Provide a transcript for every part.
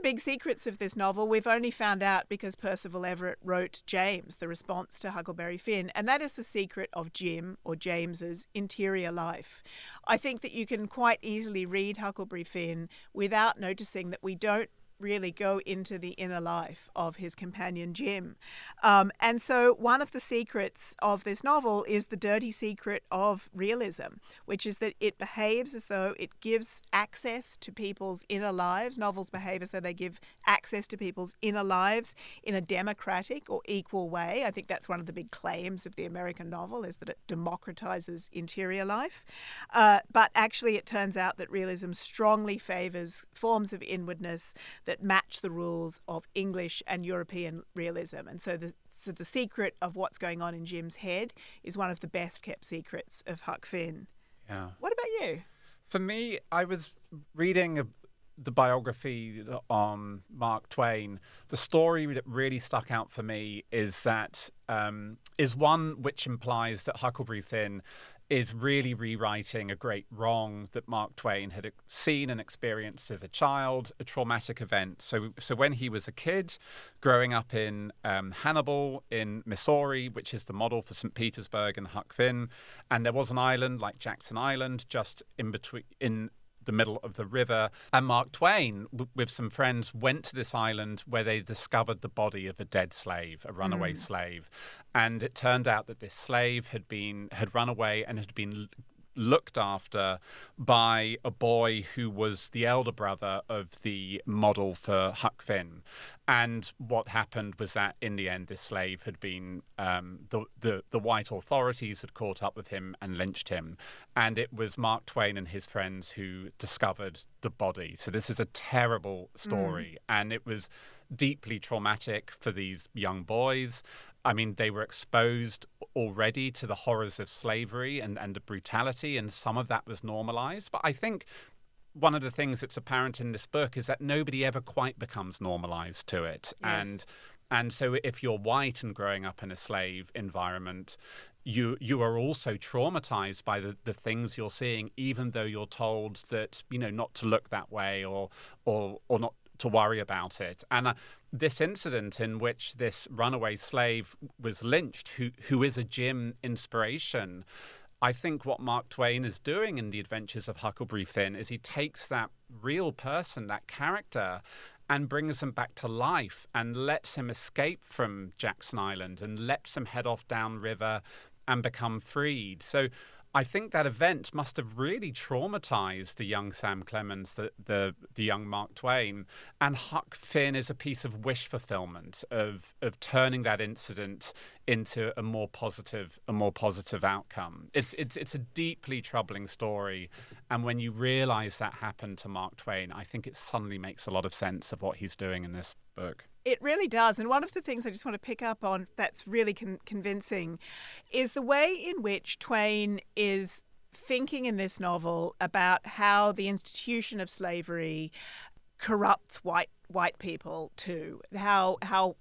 big secrets of this novel we've only found out because Percival Everett wrote James, the response to Huckleberry Finn, and that is the secret of Jim, or James's, interior life. I think that you can quite easily read Huckleberry Finn without noticing that we don't really go into the inner life of his companion Jim. And so one of the secrets of this novel is the dirty secret of realism, which is that it behaves as though it gives access to people's inner lives. Novels behave as though they give access to people's inner lives in a democratic or equal way. I think that's one of the big claims of the American novel, is that it democratizes interior life. But actually it turns out that realism strongly favors forms of inwardness that match the rules of English and European realism. And so the secret of what's going on in Jim's head is one of the best kept secrets of Huck Finn. Yeah. What about you? For me, I was reading the biography on Mark Twain. The story that really stuck out for me is that is one which implies that Huckleberry Finn is really rewriting a great wrong that Mark Twain had seen and experienced as a child, a traumatic event. So when he was a kid, growing up in Hannibal in Missouri, which is the model for St. Petersburg and Huck Finn, and there was an island like Jackson Island just in between, in the middle of the river, and Mark Twain with some friends went to this island where they discovered the body of a dead slave, a runaway slave, and it turned out that this slave had run away and had been looked after by a boy who was the elder brother of the model for Huck Finn. And what happened was that in the end, this slave had been, the white authorities had caught up with him and lynched him. And it was Mark Twain and his friends who discovered the body. So this is a terrible story. And it was deeply traumatic for these young boys. I mean, they were exposed already to the horrors of slavery and the brutality, and some of that was normalized. But I think one of the things that's apparent in this book is that nobody ever quite becomes normalized to it. Yes. And so if you're white and growing up in a slave environment, you are also traumatized by the things you're seeing, even though you're told that, not to look that way or not to worry about it. And this incident in which this runaway slave was lynched, who is a Jim inspiration, I think what Mark Twain is doing in The Adventures of Huckleberry Finn is he takes that real person, that character, and brings him back to life and lets him escape from Jackson Island and lets him head off downriver and become freed. So I think that event must have really traumatized the young Sam Clemens, the young Mark Twain. And Huck Finn is a piece of wish fulfillment of turning that incident into a more positive outcome. It's a deeply troubling story, and when you realize that happened to Mark Twain, I think it suddenly makes a lot of sense of what he's doing in this book. It really does. And one of the things I just want to pick up on that's really convincing is the way in which Twain is thinking in this novel about how the institution of slavery corrupts white people too. How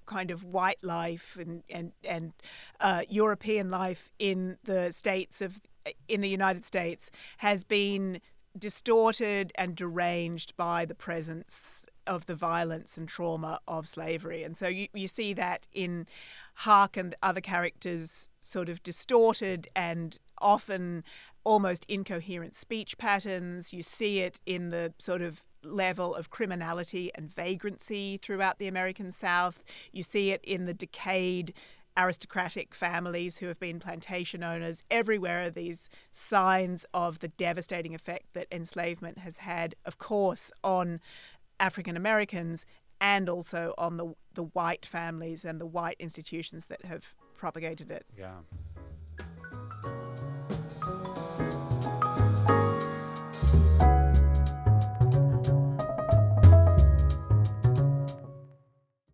kind of white life and European life in the United States has been distorted and deranged by the presence of the violence and trauma of slavery. And so you see that in Huck and other characters' sort of distorted and often almost incoherent speech patterns. You see it in the sort of level of criminality and vagrancy throughout the American South. You see it in the decayed aristocratic families who have been plantation owners. Everywhere are these signs of the devastating effect that enslavement has had, of course, on African Americans and also on the white families and the white institutions that have propagated it. Yeah.